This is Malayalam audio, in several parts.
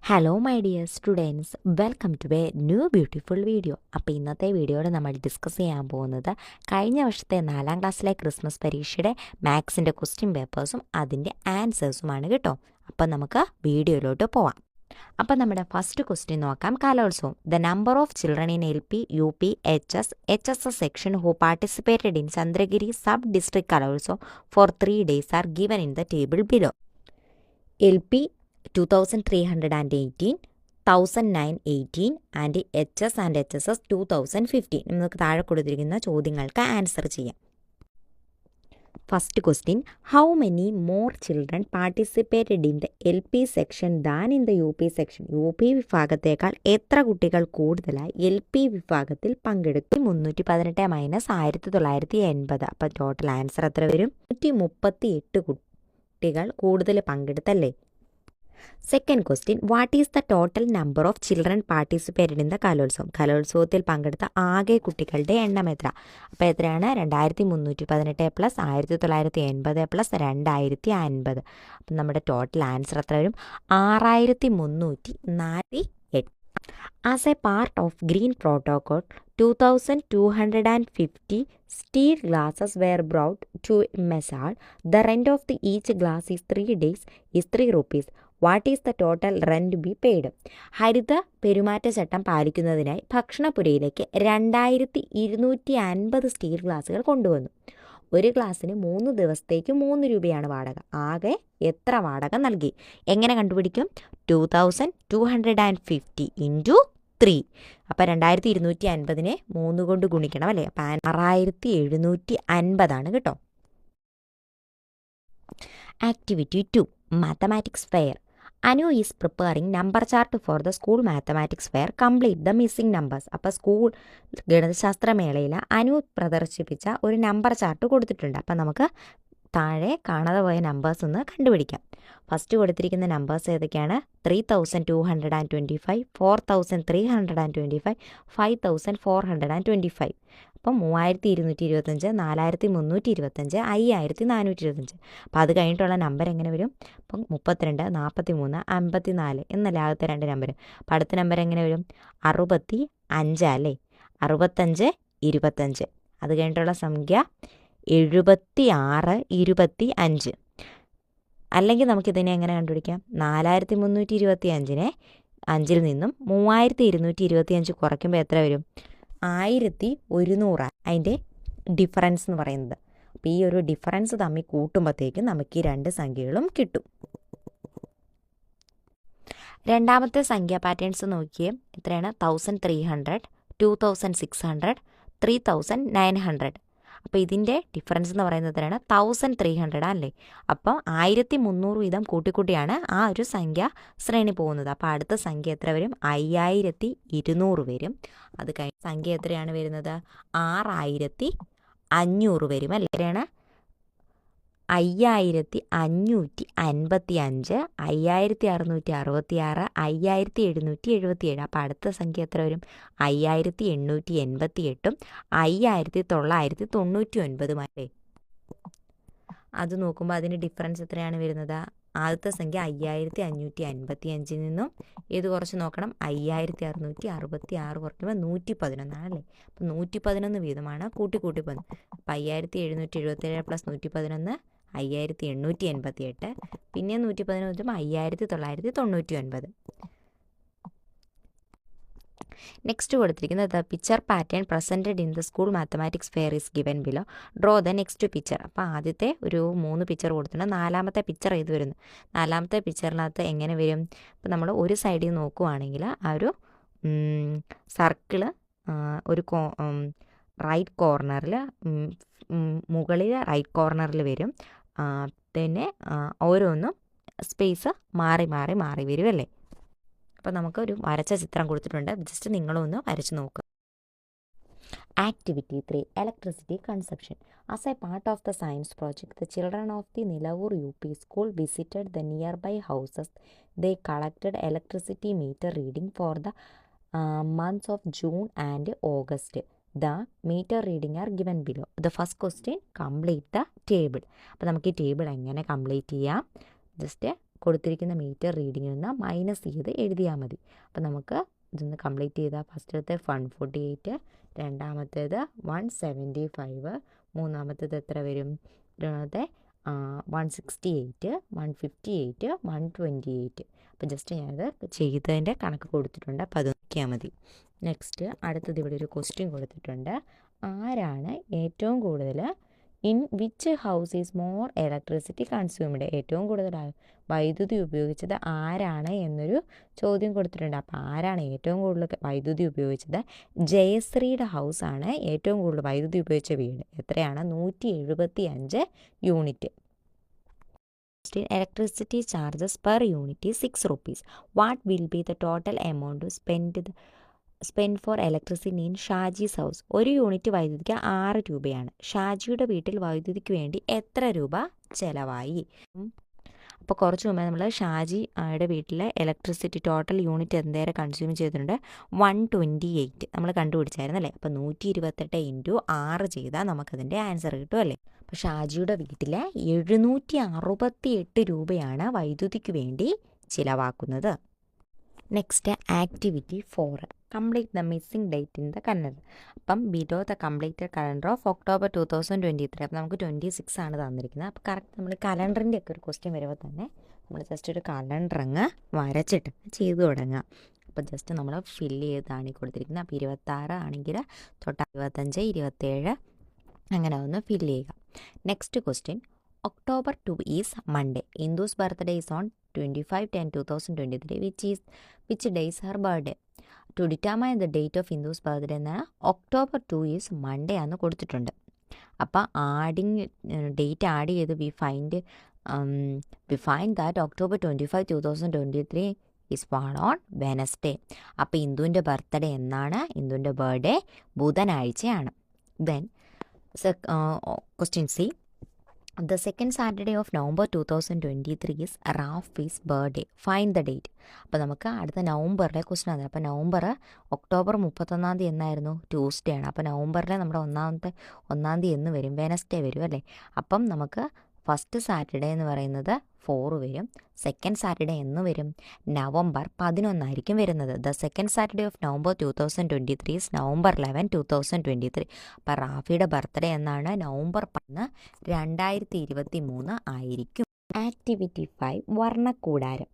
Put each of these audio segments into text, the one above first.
Hello my dear students, welcome to a new beautiful video. അപ്പോൾ ഇന്നത്തെ വീഡിയോയിൽ നമ്മൾ ഡിസ്കസ് ചെയ്യാൻ പോകുന്നത് കഴിഞ്ഞ വർഷത്തെ 4ാം ക്ലാസ്സിലെ ക്രിസ്മസ് പരീക്ഷയുടെ മാത്സിൻ്റെ ക്വസ്റ്റ്യൻ പേപ്പേഴ്സും അതിൻ്റെ ആൻസേഴ്സുമാണ് കേട്ടോ. അപ്പോൾ നമുക്ക് വീഡിയോയിലോട്ട് പോവാം. അപ്പോൾ നമ്മുടെ ഫസ്റ്റ് ക്വസ്റ്റ്യൻ നോക്കാം. Kalolsavam. The number of children in LP, UP, HS section who participated in Chandragiri sub district Kalolsavam for 3 days are given in the table below. LP 2318, 1918 and HS and HSS 2015. നമുക്ക് താഴെ കൊടുത്തിരിക്കുന്ന ചോദ്യങ്ങൾക്ക് ആൻസർ ചെയ്യാം. First question, how many more children participated in the LP section than in the UP section? UP വിഭാഗത്തേക്കാൾ എത്ര കുട്ടികൾ കൂടുതലായി LP വിഭാഗത്തിൽ പങ്കെടുത്തു? 318 മൈനസ് 1980. അപ്പോൾ ടോട്ടൽ ആൻസർ എത്ര വരും? 138 കുട്ടികൾ കൂടുതൽ പങ്കെടുത്തല്ലേ. Second question, what is the total number of children participated in the Kalolsavam? കലോത്സവത്തിൽ പങ്കെടുത്ത ആകെ കുട്ടികളുടെ എണ്ണം എത്ര? അപ്പോൾ എത്രയാണ്? 2318 പ്ലസ് 1980 പ്ലസ് 2050. അപ്പം നമ്മുടെ ടോട്ടൽ ആൻസർ എത്ര വരും? 6348. As a part of Green Protocol, 2250 steel glasses were brought to Messal. The rent of each glass is 3 days is 3 rupees. What is the total rent be paid? ഹരിത പെരുമാറ്റച്ചട്ടം പാലിക്കുന്നതിനായി ഭക്ഷണപുരയിലേക്ക് 2250 സ്റ്റീൽ ഗ്ലാസുകൾ കൊണ്ടുവന്നു. ഒരു ഗ്ലാസ്സിന് 3 ദിവസത്തേക്ക് 3 രൂപയാണ് വാടക. ആകെ എത്ര വാടക നൽകി? എങ്ങനെ കണ്ടുപിടിക്കും? 2250 ഇൻറ്റു 3. അപ്പോൾ 2250നെ 3 കൊണ്ട് ഗുണിക്കണം അല്ലേ. അപ്പം 6750 കേട്ടോ. Activity 2, mathematics fair. Anu is preparing number chart for the school mathematics fair. Complete the missing numbers. അപ്പോൾ സ്കൂൾ ഗണിതശാസ്ത്രമേളയിൽ അനു പ്രദർശിപ്പിച്ച ഒരു നമ്പർ ചാർട്ട് കൊടുത്തിട്ടുണ്ട്. അപ്പം നമുക്ക് താഴെ കാണാതെ പോയ നമ്പേഴ്സ് ഒന്ന് കണ്ടുപിടിക്കാം. ഫസ്റ്റ് കൊടുത്തിരിക്കുന്ന നമ്പേഴ്സ് ഏതൊക്കെയാണ്? 3225, 4325, 5425. അപ്പം 3225, 4325, 5425. അപ്പം അത് കഴിഞ്ഞിട്ടുള്ള നമ്പർ എങ്ങനെ വരും? അപ്പം 32, 43, 54 എന്നല്ല ആദ്യത്തെ 2 നമ്പർ. അപ്പം അടുത്ത നമ്പർ എങ്ങനെ വരും? 65 അല്ലേ. 65, 25. അത് കഴിഞ്ഞിട്ടുള്ള സംഖ്യ 76, 25. അല്ലെങ്കിൽ നമുക്കിതിനെ എങ്ങനെ കണ്ടുപിടിക്കാം? 4325നെ 5ൽ നിന്നും 3225 കുറയ്ക്കുമ്പോൾ എത്ര വരും? 1100. അതിൻ്റെ ഡിഫറൻസ് എന്ന് പറയുന്നത്. അപ്പോൾ ഈ ഒരു ഡിഫറൻസ് തമ്മിൽ കൂട്ടുമ്പോഴത്തേക്കും നമുക്ക് ഈ 2 സംഖ്യകളും കിട്ടും. രണ്ടാമത്തെ സംഖ്യ പാറ്റേൺസ് നോക്കിയേ. എത്രയാണ്? 1300, 2600, 3900. അപ്പോൾ ഇതിൻ്റെ ഡിഫറൻസ് എന്ന് പറയുന്നത് എത്രയാണ്? 1300 അല്ലേ. അപ്പോൾ 1300 വീതം കൂട്ടിക്കൂട്ടിയാണ് ആ ഒരു സംഖ്യ ശ്രേണി പോകുന്നത്. അപ്പോൾ അടുത്ത സംഖ്യ എത്ര വരും? 5200 വരും. അത് കഴിഞ്ഞ് സംഖ്യ എത്രയാണ് വരുന്നത്? 6500 വരും അല്ലേ. എത്രയാണ്? 5555, 5666, 5777. അപ്പോൾ അടുത്ത സംഖ്യ എത്ര വരും? 5888ഉം 5999 അല്ലേ. അത് നോക്കുമ്പോൾ അതിൻ്റെ ഡിഫറൻസ് എത്രയാണ് വരുന്നത്? ആദ്യത്തെ സംഖ്യ 5555 നിന്നും ഏത് കുറച്ച് നോക്കണം? 5666 കുറയ്ക്കുമ്പോൾ 111 ആണല്ലേ. അപ്പോൾ 111 വീതമാണ് കൂട്ടി പോകുന്നത്. അപ്പോൾ 5777 പ്ലസ് 111 5888. പിന്നെ 111 വെച്ചുമ്പോൾ 5999. നെക്സ്റ്റ് കൊടുത്തിരിക്കുന്നത് the picture pattern presented in the school mathematics fair is given below. Draw the next picture. അപ്പോൾ ആദ്യത്തെ ഒരു 3 പിക്ചർ കൊടുത്തിട്ടുണ്ട്. 4ാമത്തെ പിക്ചർ ഏത് വരുന്നു? 4ാമത്തെ പിക്ചറിനകത്ത് എങ്ങനെ വരും? ഇപ്പോൾ നമ്മൾ ഒരു സൈഡിൽ നോക്കുവാണെങ്കിൽ ആ ഒരു സർക്കിള് ഒരു റൈറ്റ് കോർണറിൽ, മുകളിൽ റൈറ്റ് കോർണറിൽ വരും. പിന്നെ ഓരോന്നും സ്പേസ് മാറി മാറി മാറി വരും അല്ലേ. അപ്പോൾ നമുക്കൊരു വരച്ച ചിത്രം കൊടുത്തിട്ടുണ്ട്. ജസ്റ്റ് നിങ്ങളൊന്ന് വരച്ച് നോക്കുക. Activity 3, electricity consumption. As a part of the science project, the children of the Nilavoor UP school visited the nearby houses. They collected electricity meter reading for the months of June and August. The meter reading are given below. The first question, complete the table. അപ്പോൾ നമുക്ക് ഈ ടേബിൾ എങ്ങനെ കംപ്ലീറ്റ് ചെയ്യാം? ജസ്റ്റ് കൊടുത്തിരിക്കുന്ന മീറ്റർ റീഡിങ്ങിൽ നിന്ന് മൈനസ് ചെയ്ത് എഴുതിയാൽ മതി. അപ്പോൾ നമുക്ക് ഇതൊന്ന് കംപ്ലീറ്റ് ചെയ്താൽ ഫസ്റ്റത്തെ 148, രണ്ടാമത്തേത് 175, മൂന്നാമത്തേത് എത്ര വരും? രണ്ടാമത്തെ 168, 158, 128. അപ്പോൾ ജസ്റ്റ് ഞാനത് ചെയ്തതിൻ്റെ കണക്ക് കൊടുത്തിട്ടുണ്ട്. അപ്പോൾ അത് നോക്കിയാൽ മതി. നെക്സ്റ്റ് അടുത്തത് ഇവിടെ ഒരു ക്വസ്റ്റ്യൻ കൊടുത്തിട്ടുണ്ട്. ആരാണ് ഏറ്റവും കൂടുതൽ in which house is more electricity consumed? ഏറ്റവും കൂടുതൽ വൈദ്യുതി ഉപയോഗിച്ചത് ആരാണ് എന്നൊരു ചോദ്യം കൊടുത്തിട്ടുണ്ട്. അപ്പോൾ ആരാണ് ഏറ്റവും കൂടുതൽ വൈദ്യുതി ഉപയോഗിച്ചത്? ജയശ്രീയുടെ ഹൗസാണ് ഏറ്റവും കൂടുതൽ വൈദ്യുതി ഉപയോഗിച്ച വീട്. എത്രയാണ്? 175 unit. Electricity charges per unit is 6 rupees. What will be the total amount spend for electricity in Shaji's house? ഒരു യൂണിറ്റ് വൈദ്യുതിക്ക് 6 രൂപയാണ്. ഷാജിയുടെ വീട്ടിൽ വൈദ്യുതിക്ക് വേണ്ടി എത്ര രൂപ ചിലവായി? അപ്പോൾ കുറച്ച് മുമ്പേ നമ്മൾ ഷാജിയുടെ വീട്ടിലെ ഇലക്ട്രിസിറ്റി ടോട്ടൽ യൂണിറ്റ് എന്തേരം കൺസ്യൂം ചെയ്തിട്ടുണ്ട്? 128 നമ്മൾ കണ്ടുപിടിച്ചായിരുന്നല്ലേ. അപ്പോൾ 128 ഇൻറ്റു 6 ചെയ്താൽ നമുക്കതിൻ്റെ ആൻസർ കിട്ടും അല്ലേ. അപ്പോൾ ഷാജിയുടെ വീട്ടിൽ 768 രൂപയാണ് വൈദ്യുതിക്ക് വേണ്ടി ചിലവാക്കുന്നത്. Next activity 4, complete the missing date in the calendar. അപ്പം below the completed calendar of October 2023. അപ്പോൾ നമുക്ക് 26 ആണ് തന്നിരിക്കുന്നത്. അപ്പോൾ കറക്റ്റ് നമ്മൾ കലണ്ടറിൻ്റെ ഒക്കെ ഒരു ക്വസ്റ്റ്യൻ വരുമ്പോൾ തന്നെ നമ്മൾ ജസ്റ്റ് ഒരു കലണ്ടർ അങ്ങ് വരച്ചിട്ട് ചെയ്തു തുടങ്ങുക. അപ്പോൾ ജസ്റ്റ് നമ്മൾ ഫില്ല് ചെയ്താണ് ഈ കൊടുത്തിരിക്കുന്നത്. അപ്പോൾ 26 ആണെങ്കിൽ തൊട്ട് 25, 27 അങ്ങനെ ഒന്ന് ഫില്ല് ചെയ്യുക. Next question, October 2 is Monday. Indu's birthday is on 25/10/2023. Which day is her birthday? To determine the date of Indu's birthday എന്നാണ് October 2 is Monday ആണ് കൊടുത്തിട്ടുണ്ട്. അപ്പോൾ ഡേറ്റ് ആഡ് ചെയ്ത് we find that October 25, 2023 is born on Wednesday. അപ്പോൾ ഇന്ദുവിൻ്റെ ബർത്ത്ഡേ എന്നാണ്? ഇന്ദുവിൻ്റെ ബർത്ത്ഡേ ബുധനാഴ്ചയാണ്. Then question C. The second Saturday of November 2023 is Rafi's birthday. Find the date. അപ്പോൾ നമുക്ക് അടുത്ത നവംബറിലെ ക്വസ്റ്റ്യൻ ആണ്. അപ്പോൾ ഒക്ടോബർ 31 എന്നായിരുന്നു? ട്യൂസ്ഡേ ആണ്. അപ്പോൾ നവംബറിലെ നമ്മുടെ 1 എന്ന് വരും? വെനസ്ഡേ വരും അല്ലേ. അപ്പം നമുക്ക് ഫസ്റ്റ് സാറ്റർഡേ എന്ന് പറയുന്നത് 4 വരും. സെക്കൻഡ് സാറ്റർഡേ എന്ന് വരും? നവംബർ 11 വരുന്നത്. The second Saturday of November 2023 is November 11, 2023. അപ്പോൾ റാഫിയുടെ ബർത്ത്ഡേ എന്നാണ്? നവംബർ 11, 2023 ആയിരിക്കും. Activity 5, Varnakkoodaram.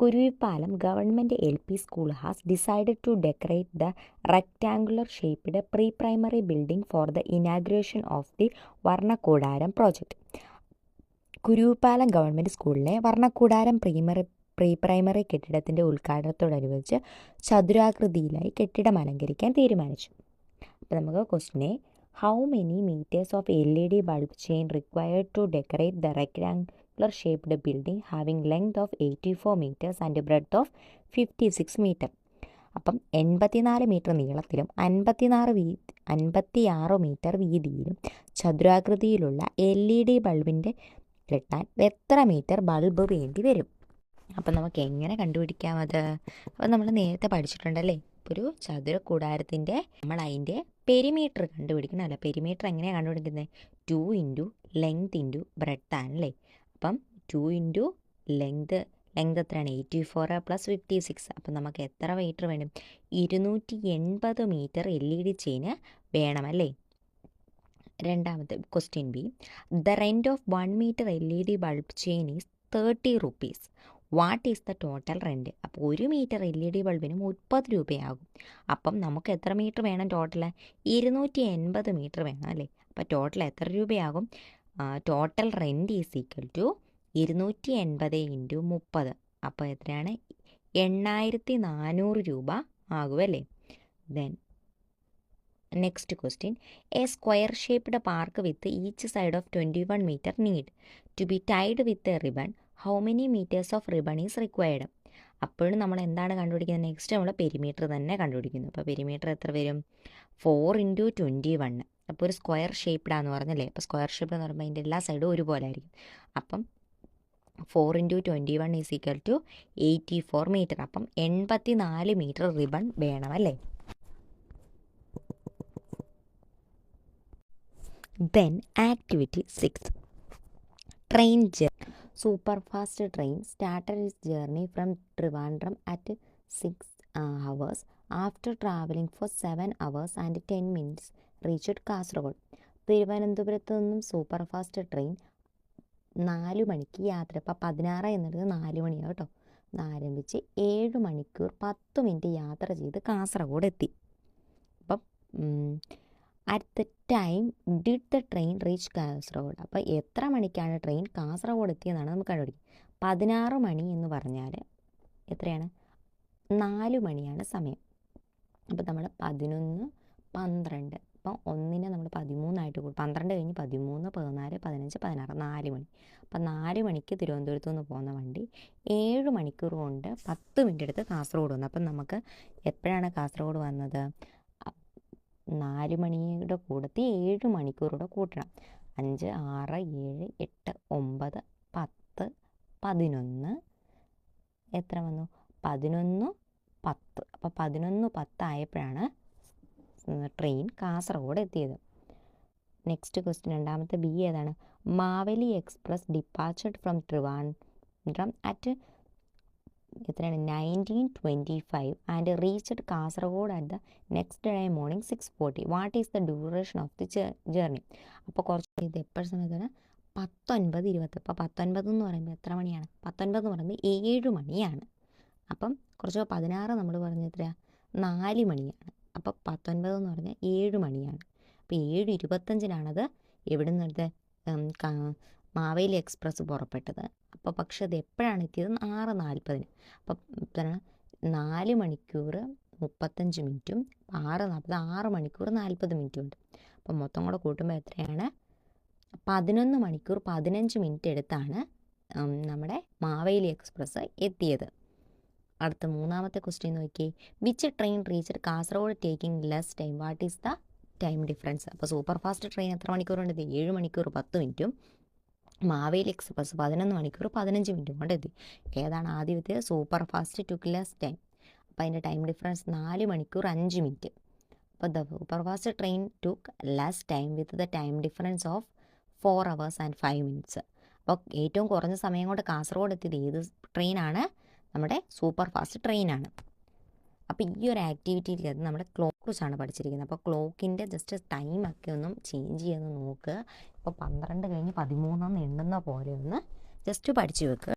Kuruvippalam government LP school has decided to decorate the rectangular shaped pre primary building for the inauguration of the Varnakkoodaram project. Kuruvippalam government സ്കൂളിലെ വർണ്ണക്കൂടാരം പ്രീ പ്രൈമറി കെട്ടിടത്തിൻ്റെ ഉദ്ഘാടനത്തോടനുബന്ധിച്ച് ചതുരാകൃതിയിലായി കെട്ടിടം അലങ്കരിക്കാൻ തീരുമാനിച്ചു. അപ്പോൾ നമുക്ക് ക്വസ്റ്റിനെ, how many metres of LED bulb chain required to decorate the rectangular shaped building having length of 84 meters and breadth of 56 meter. അപ്പം 84 മീറ്റർ നീളത്തിലും 56 മീറ്റർ വീതിയിലും ചതുരാകൃതിയിലുള്ള LED ബൾബിൻ്റെ കിട്ടാൻ എത്ര മീറ്റർ ബൾബ് വേണ്ടി വരും? അപ്പം നമുക്ക് എങ്ങനെ കണ്ടുപിടിക്കാം അത്? അപ്പം നമ്മൾ നേരത്തെ പഠിച്ചിട്ടുണ്ടല്ലേ, ഒരു ചതുര കൂടാരത്തിൻ്റെ നമ്മൾ അതിൻ്റെ പെരിമീറ്റർ കണ്ടുപിടിക്കണം അല്ലേ. പെരിമീറ്റർ എങ്ങനെയാണ് കണ്ടുപിടിക്കുന്നത്? 2 ഇൻറ്റു ലെങ്ത് ഇൻറ്റു ബ്രെഡ്ത്ത് ആണല്ലേ. അപ്പം 2 ഇൻറ്റു ലെങ്ത് എത്രയാണ്? 84 + 56. അപ്പം നമുക്ക് എത്ര മീറ്റർ വേണം? 280 മീറ്റർ LED ചെയിന് വേണമല്ലേ. രണ്ടാമത്തെ question B, the rent of 1 meter LED bulb chain is 30 rupees. What is the total rent? അപ്പോൾ 1 meter LED ബൾബിന് 30 രൂപയാകും. അപ്പം നമുക്ക് എത്ര മീറ്റർ വേണം ടോട്ടൽ? 280 മീറ്റർ വേണം അല്ലേ. അപ്പോൾ ടോട്ടൽ എത്ര രൂപയാകും? Total rent is equal to 280 × 30. അപ്പോൾ എത്രയാണ്? 8400 രൂപ ആകുമല്ലേ. Then next question, a square shaped park with each side of 21 meter need to be tied with a ribbon. How many metres of ribbon is required? അപ്പോഴും നമ്മൾ എന്താണ് കണ്ടുപിടിക്കുന്നത്? നെക്സ്റ്റ് നമ്മൾ പെരിമീറ്റർ തന്നെ കണ്ടുപിടിക്കുന്നു. അപ്പോൾ പെരിമീറ്റർ എത്ര വരും? 4 × 21. അപ്പോൾ ഒരു സ്ക്വയർ ഷേപ്പ്ഡാന്ന് പറഞ്ഞല്ലേ. അപ്പോൾ സ്ക്വയർ ഷേപ്ഡ് എന്ന് പറയുമ്പോൾ അതിൻ്റെ എല്ലാ സൈഡും ഒരുപോലെ ആയിരിക്കും. അപ്പം 4 × 21 ഈസ് ഈക്വൽ ടു 84 meter. അപ്പം 84 meter റിബൺ വേണമല്ലേ. Then activity 6, train journey. Super fast train started it's journey from Trivandrum at 6 hours. After travelling four 7 hours and 10 minutes reached Kasaragod. തിരുവനന്തപുരത്ത് നിന്നും സൂപ്പർ ഫാസ്റ്റ് ട്രെയിൻ 4 മണിക്ക് യാത്ര. അപ്പോൾ 16 എന്നുള്ളത് 4 മണിയാണ് കേട്ടോ. ആരംഭിച്ച് 7 മണിക്കൂർ 10 മിനിറ്റ് യാത്ര ചെയ്ത് കാസർഗോഡ് എത്തി. അപ്പം at the time did the train reach Kasaragod. അപ്പോൾ എത്ര മണിക്കാണ് ട്രെയിൻ കാസർഗോഡ് എത്തിയെന്നാണ് നമുക്ക് കണ്ടുപിടിക്കുക. 16 മണി എന്ന് പറഞ്ഞാൽ എത്രയാണ്? 4 മണിയാണ് സമയം. അപ്പോൾ നമ്മൾ 11, 12, അപ്പോൾ ഒന്നിനെ നമ്മൾ 13 കൂട്ടും. 12 കഴിഞ്ഞ് 13, 14, 15, 16, 4 മണി. അപ്പോൾ 4 മണിക്ക് തിരുവനന്തപുരത്ത് നിന്ന് പോകുന്ന വണ്ടി 7 മണിക്കൂർ കൊണ്ട് 10 മിനിറ്റ് എടുത്ത് കാസർഗോഡ് വന്നു. അപ്പം നമുക്ക് എപ്പോഴാണ് കാസർഗോഡ് വന്നത്? 4 മണിയുടെ കൂടത്തിൽ 7 മണിക്കൂറൂടെ കൂട്ടണം. 5, 6, 7, 8, 9, 10, 11, എത്ര വന്നു? 11, 10. അപ്പോൾ 11:10 ആയപ്പോഴാണ് ട്രെയിൻ കാസർഗോഡ് എത്തിയത്. നെക്സ്റ്റ് ക്വസ്റ്റ്യൻ, രണ്ടാമത്തെ ബി ഏതാണ്? Maveli express departured from Trivandrum at എത്രയാണ്? 19:25 and reached Kasaragod at the next day morning 6:40. What is the duration of the journey? അപ്പോൾ കുറച്ച് ഇത് എപ്പോഴും സമയത്താണ്? 19:20. അപ്പോൾ 19 എന്ന് പറയുമ്പോൾ എത്ര മണിയാണ്? 19 എന്ന് പറയുമ്പോൾ 7 മണിയാണ്. അപ്പം കുറച്ച് 16 നമ്മൾ പറഞ്ഞ എത്രയാണ്? 4 മണിയാണ്. അപ്പോൾ 19 എന്ന് പറഞ്ഞാൽ 7 മണിയാണ്. അപ്പോൾ 7:25-നാണത് എവിടെ നിന്നെടുത്ത് മാവേലി എക്സ്പ്രസ് പുറപ്പെട്ടത്. അപ്പോൾ പക്ഷെ അത് എപ്പോഴാണ് എത്തിയത്? 6:40. അപ്പം 4 മണിക്കൂർ 35 മിനിറ്റും 6:40, 6 മണിക്കൂർ 40 മിനിറ്റും ഉണ്ട്. അപ്പം മൊത്തം കൂടെ കൂട്ടുമ്പോൾ എത്രയാണ്? 11 മണിക്കൂർ 15 മിനിറ്റ് എടുത്താണ് നമ്മുടെ മാവേലി എക്സ്പ്രസ് എത്തിയത്. അടുത്ത മൂന്നാമത്തെ ക്വസ്റ്റ്യൻ നോക്കിയേ. Which train reached Kasaragod taking less time? What is the time difference? അപ്പോൾ സൂപ്പർ ഫാസ്റ്റ് ട്രെയിൻ എത്ര മണിക്കൂറുണ്ട്? 7 മണിക്കൂർ 10 മിനിറ്റും മാവേലി എക്സ്പ്രസ് 11 മണിക്കൂർ 15 മിനിറ്റും കൊണ്ട് എത്തി. ഏതാണ് ആദ്യം എത്തിയത്? Super fast took less time. അപ്പോൾ അതിൻ്റെ ടൈം ഡിഫറൻസ് 4 മണിക്കൂർ 5 മിനിറ്റ്. അപ്പോൾ the super fast train took less time with the time difference of 4 hours and 5 minutes. അപ്പോൾ ഏറ്റവും കുറഞ്ഞ സമയം കൊണ്ട് കാസർഗോഡ് എത്തിയത് ഏത് ട്രെയിനാണ്? നമ്മുടെ സൂപ്പർ ഫാസ്റ്റ് ട്രെയിനാണ്. അപ്പോൾ ഈ ഒരു ആക്ടിവിറ്റിയിൽ അത് നമ്മുടെ ക്ലോക്ക് കുറിച്ചാണ് പഠിച്ചിരിക്കുന്നത്. അപ്പോൾ ക്ലോക്കിൻ്റെ ജസ്റ്റ് ടൈമൊക്കെ ഒന്നും ചേഞ്ച് ചെയ്തൊന്ന് നോക്കുക. ഇപ്പോൾ 12 കഴിഞ്ഞ് 13 എണ്ണുന്ന പോലെ ഒന്ന് ജസ്റ്റ് പഠിച്ചു വെക്കുക.